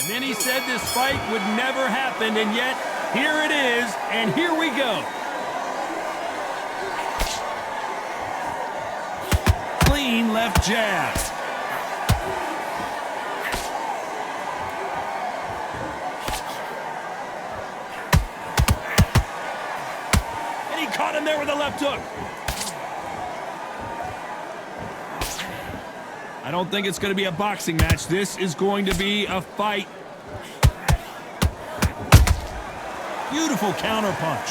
Many said this fight would never happen, and yet here it is, and here we go. Clean left jab. And he caught him there with a left hook. I don't think it's going to be a boxing match. This is going to be a fight. Beautiful counter punch.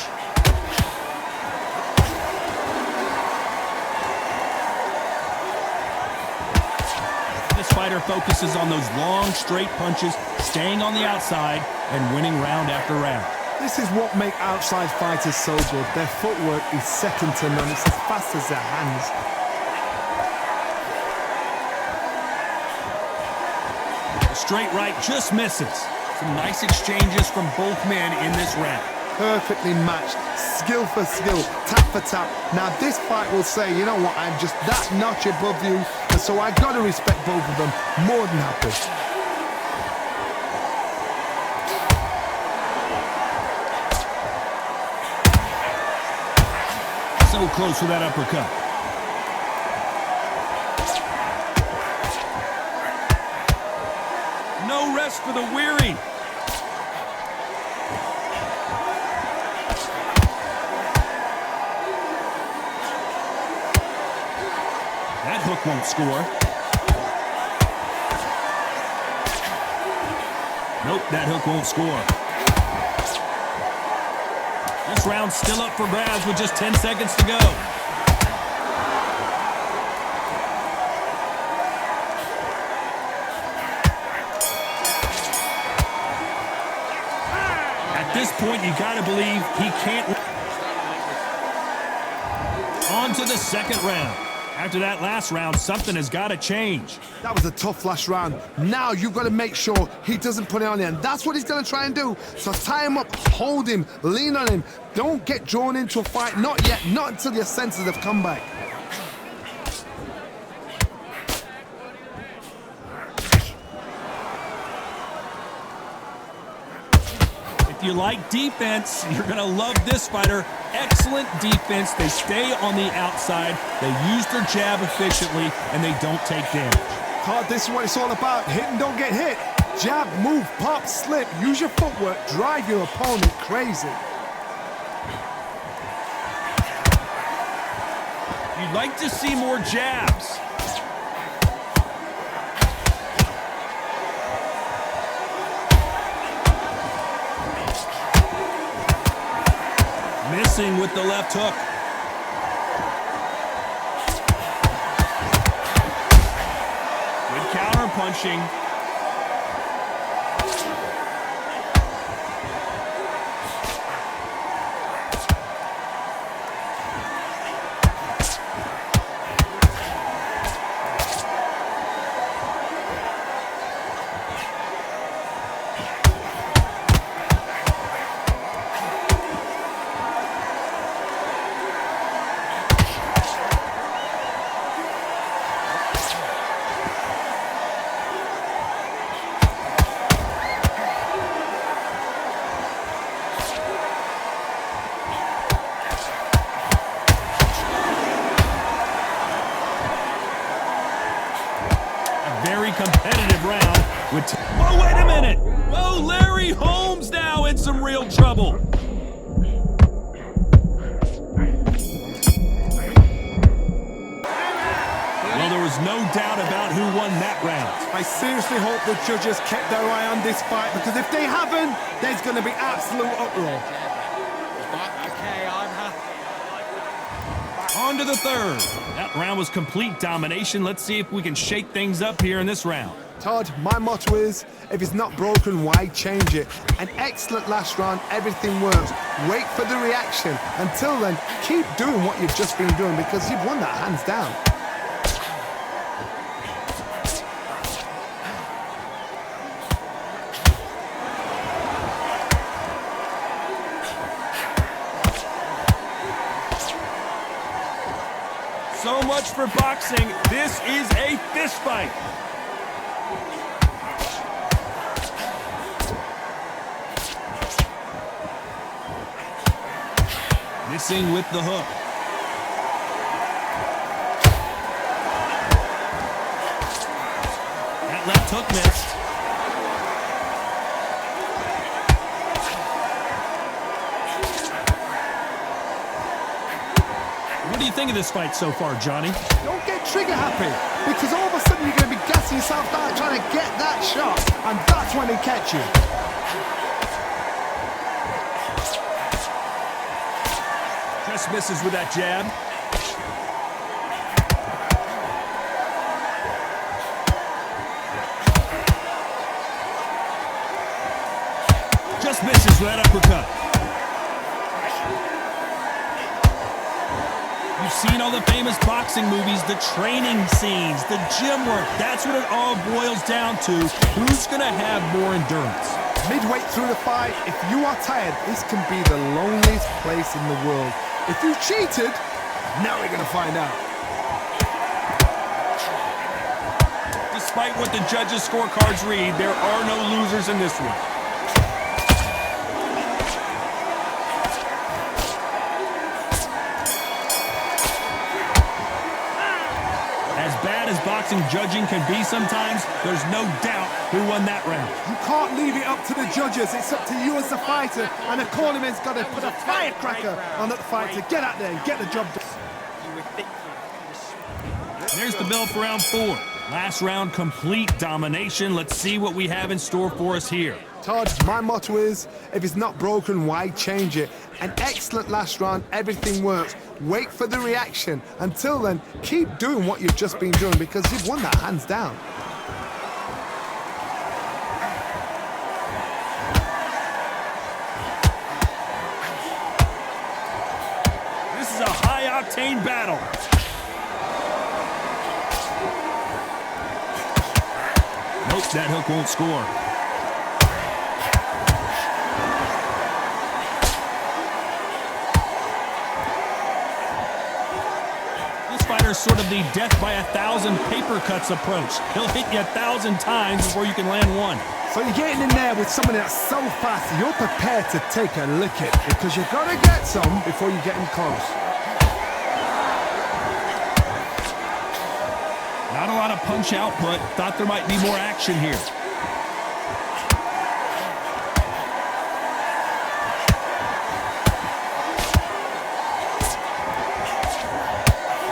This fighter focuses on those long, straight punches, staying on the outside and winning round after round. This is what makes outside fighters so good. Their footwork is second to none. It's as fast as their hands. Straight right just misses. Some nice exchanges from both men in this round. Perfectly matched, skill for skill, tap for tap. Now this fight will say, you know what, I'm just that notch above you, and so I gotta respect both of them. More than happy. So close with that uppercut. No rest for the weary. That hook won't score. Nope, that hook won't score. This round's still up for grabs with just 10 seconds to go. At this point, you gotta believe he can't. On to the second round. After that last round, something has got to change. That was a tough last round. Now you've got to make sure he doesn't put it on there, and that's what he's going to try and do. So tie him up, hold him, lean on him. Don't get drawn into a fight. Not yet, not until your senses have come back. If you like defense, you're going to love this fighter. Excellent defense. They stay on the outside. They use their jab efficiently, and they don't take damage. Todd, this is what it's all about. Hit and don't get hit. Jab, move, pop, slip. Use your footwork. Drive your opponent crazy. You'd like to see more jabs. Missing with the left hook. Good counter punching. Very competitive round. Whoa, wait a minute! Whoa, Larry Holmes now in some real trouble. Well, there was no doubt about who won that round. I seriously hope the judges kept their eye on this fight, because if they haven't, there's going to be absolute uproar. On to the third. That round was complete domination. Let's see if we can shake things up here in this round. Todd, my motto is, if it's not broken, why change it? An excellent last round, everything works. Wait for the reaction. Until then, keep doing what you've just been doing, because you've won that hands down. So much for boxing. This is a fist fight. boxing with the hook. That left hook missed. What do you think of this fight so far, Johnny? Don't get trigger happy, because all of a sudden you're going to be gassing yourself out trying to get that shot, and that's when they catch you. Just misses with that jab. Just misses with that uppercut. You've seen all the famous boxing movies, the training scenes, the gym work. That's what it all boils down to. Who's going to have more endurance? Midway through the fight, if you are tired, this can be the loneliest place in the world. If you cheated, now we're going to find out. Despite what the judges' scorecards read, there are no losers in this one. As bad as boxing judging can be sometimes, there's no doubt who won that round. You can't leave it up to the judges. It's up to you as the fighter, and the cornerman's got to put a firecracker on that fight to get out there and get the job done. There's the bell for round 4. Last round, complete domination. Let's see what we have in store for us here. Todd, my motto is, if it's not broken, why change it? An excellent last round, everything works. Wait for the reaction. Until then, keep doing what you've just been doing, because you've won that hands down. This is a high-octane battle. Nope, that hook won't score. Fighter's sort of the death by 1,000 paper cuts approach. He'll hit you 1,000 times before you can land one. So you're getting in there with someone that's so fast, you're prepared to take a licking, because you've got to get some before you get in close. Not a lot of punch output. Thought there might be more action here.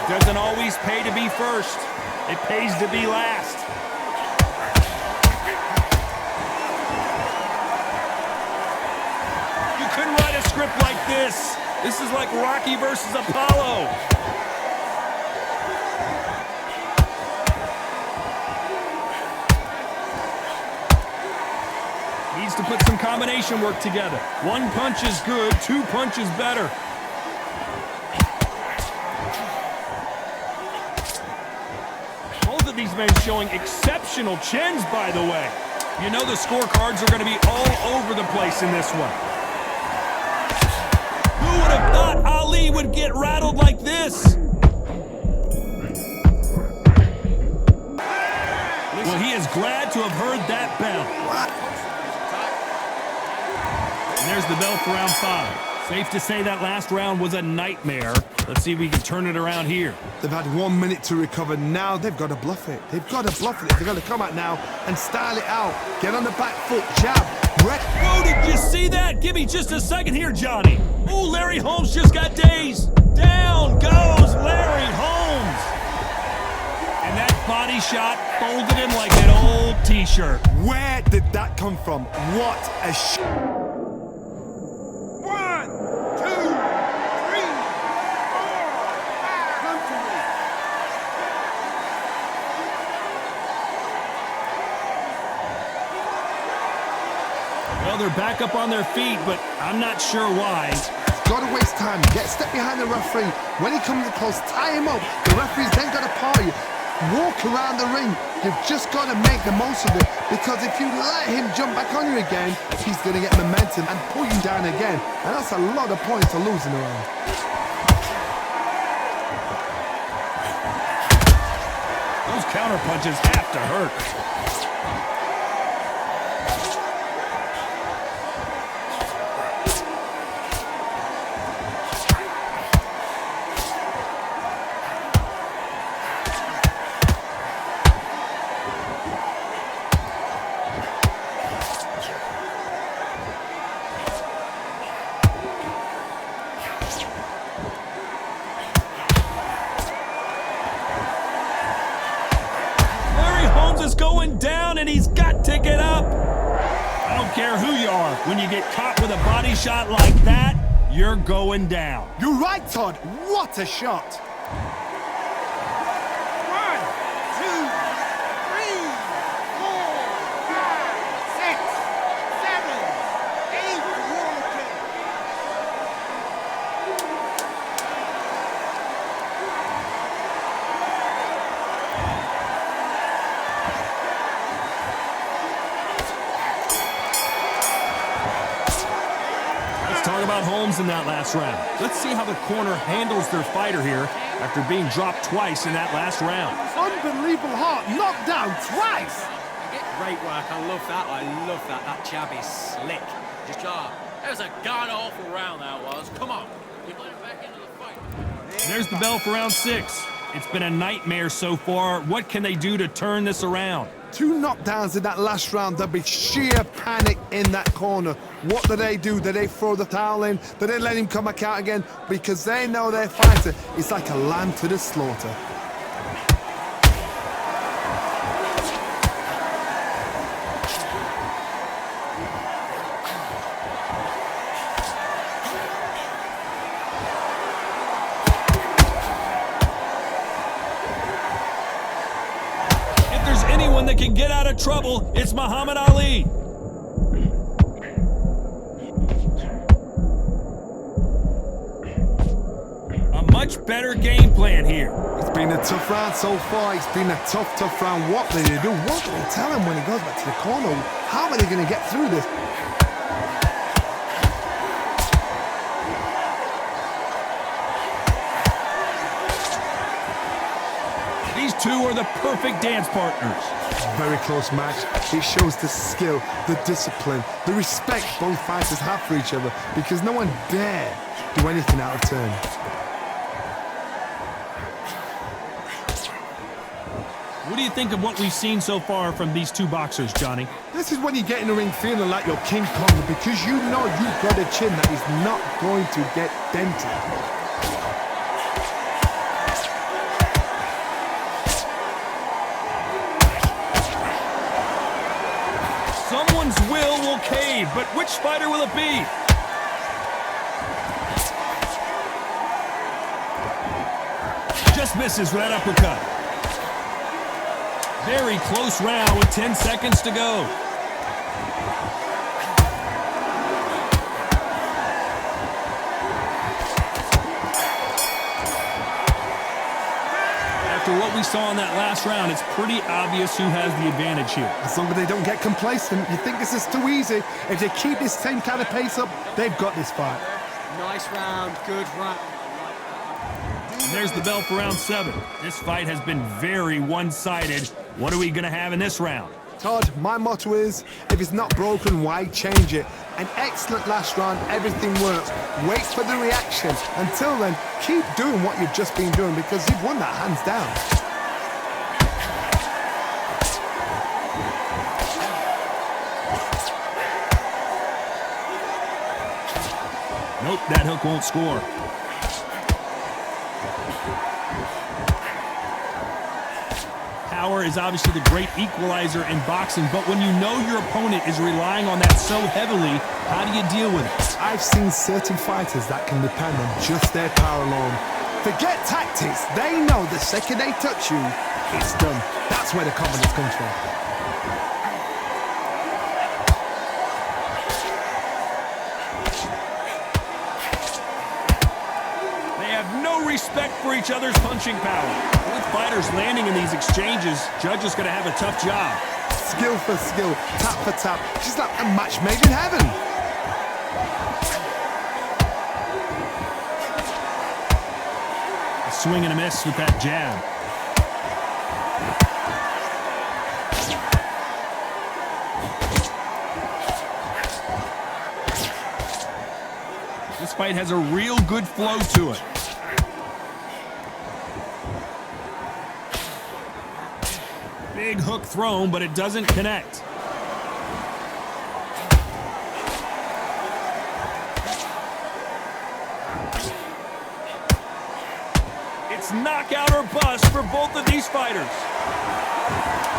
Doesn't always pay to be first. It pays to be last. You couldn't write a script like this. This is like Rocky versus Apollo. Needs to put some combination work together. One punch is good, 2 punches better. These men showing exceptional chins, by the way. You know the scorecards are going to be all over the place in this one. Who would have thought Ali would get rattled like this? Well, he is glad to have heard that bell. And there's the bell for round 5. Safe to say that last round was a nightmare. Let's see if we can turn it around here. They've had 1 minute to recover. Now they've got to bluff it. They've got to bluff it. They've got to come out now and style it out. Get on the back foot, jab. Whoa, did you see that? Give me just a second here, Johnny. Oh, Larry Holmes just got dazed. Down goes Larry Holmes. And that body shot folded him like an old t-shirt. Where did that come from? What a shot. Well, they're back up on their feet, but I'm not sure why. Got to waste time. Get step behind the referee. When he comes close, tie him up. The referee's then got to paw you. Walk around the ring. You've just got to make the most of it, because if you let him jump back on you again, he's going to get momentum and pull you down again. And that's a lot of points to lose in a round. Those counter punches have to hurt. care who you are. When you get caught with a body shot like that, you're going down. You're right, Todd. What a shot. 1, 2, 3, 4, 5, 6, 7, 8. Let's talk about Holmes in that last round. Let's see how the corner handles their fighter here after being dropped twice in that last round. Unbelievable heart. Knocked down twice. Great work. I love that. I love that. That jab is slick. Just that was a god-awful round, that was. Come on. You're getting back into the fight. There's the bell for round 6. It's been a nightmare so far. What can they do to turn this around? 2 knockdowns in that last round. There'll be sheer panic in that corner. What do? Do they throw the towel in? Do they let him come back out again? Because they know their fighter is like a lamb to the slaughter. Anyone that can get out of trouble, it's Muhammad Ali. A much better game plan here. It's been a tough round so far. It's been a tough round. What do they do? What do they tell him when he goes back to the corner? How are they going to get through this? These two are the perfect dance partners. Very close match. It shows the skill, the discipline, the respect both fighters have for each other because no one dare do anything out of turn. What do you think of what we've seen so far from these two boxers, Johnny? This is when you get in the ring feeling like you're King Kong because you know you've got a chin that is not going to get dented. Someone's will cave, but which fighter will it be? Just misses with that uppercut. Very close round with 10 seconds to go. After what we saw in that last round, it's pretty obvious who has the advantage here. As long as they don't get complacent, you think this is too easy. If they keep this same kind of pace up, they've got this fight. Nice round. Good round. And there's the bell for round 7. This fight has been very one-sided. What are we going to have in this round? Todd, my motto is, if it's not broken, why change it? An excellent last round, everything works. Wait for the reaction. Until then, keep doing what you've just been doing because you've won that hands down. Nope, that hook won't score. Power is obviously the great equalizer in boxing, but when you know your opponent is relying on that so heavily, how do you deal with it? I've seen certain fighters that can depend on just their power alone. Forget tactics. They know the second they touch you, it's done. That's where the confidence comes from. Respect for each other's punching power. With fighters landing in these exchanges, judges gonna have a tough job. Skill for skill, tap for tap, just like a match made in heaven. A swing and a miss with that jab. This fight has a real good flow to it. Big hook thrown, but it doesn't connect. It's knockout or bust for both of these fighters.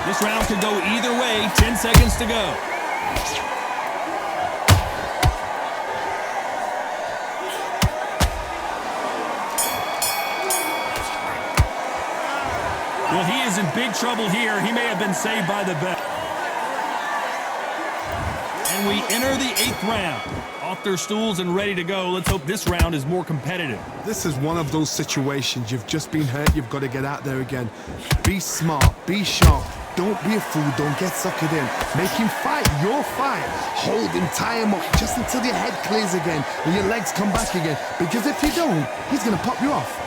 This round could go either way. 10 seconds to go. big trouble here. He may have been saved by the bell. And we enter the 8th round. Off their stools and ready to go. Let's hope this round is more competitive. This is one of those situations. You've just been hurt. You've got to get out there again. Be smart. Be sharp. Don't be a fool. Don't get suckered in. Make him fight your fight. Hold him, tie him up just until your head clears again and your legs come back again. Because if you don't, he's going to pop you off.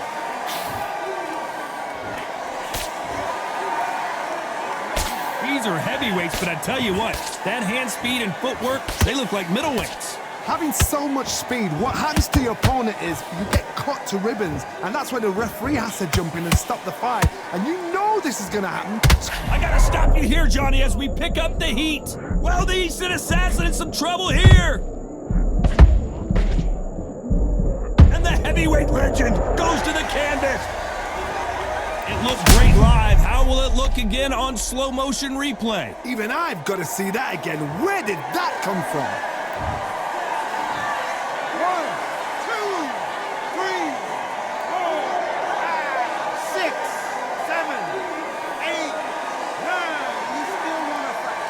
These are heavyweights, but I tell you what, that hand speed and footwork, they look like middleweights. Having so much speed, what happens to your opponent is you get cut to ribbons, and that's where the referee has to jump in and stop the fight. And you know this is going to happen. I got to stop you here, Johnny, as we pick up the heat. Well, the Eastern Assassin in some trouble here. And the heavyweight legend goes to the canvas. It looked great live. How will it look again on slow motion replay? Even I've got to see that again. Where did that come from? 1, 2, 3, 4, 5, 6, 7, 8, 9. You still want to fight?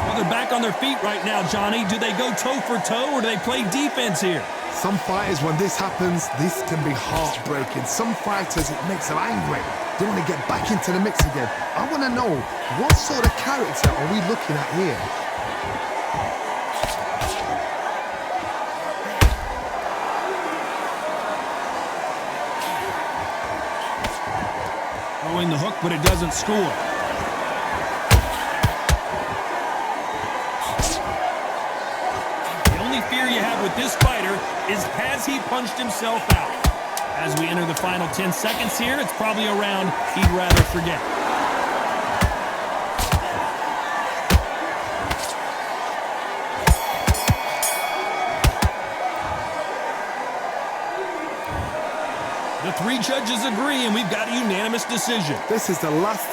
Well, they're back on their feet right now, Johnny. Do they go toe for toe or do they play defense here? Some fighters, when this happens, this can be heartbreaking. Some fighters, it makes them angry. They want to get back into the mix again. I want to know, what sort of character are we looking at here? Throwing the hook, but it doesn't score. The only fear you have with this fighter is, has he punched himself out? As we enter the final 10 seconds here, it's probably a round he'd rather forget. The 3 judges agree, and we've got a unanimous decision. This is the last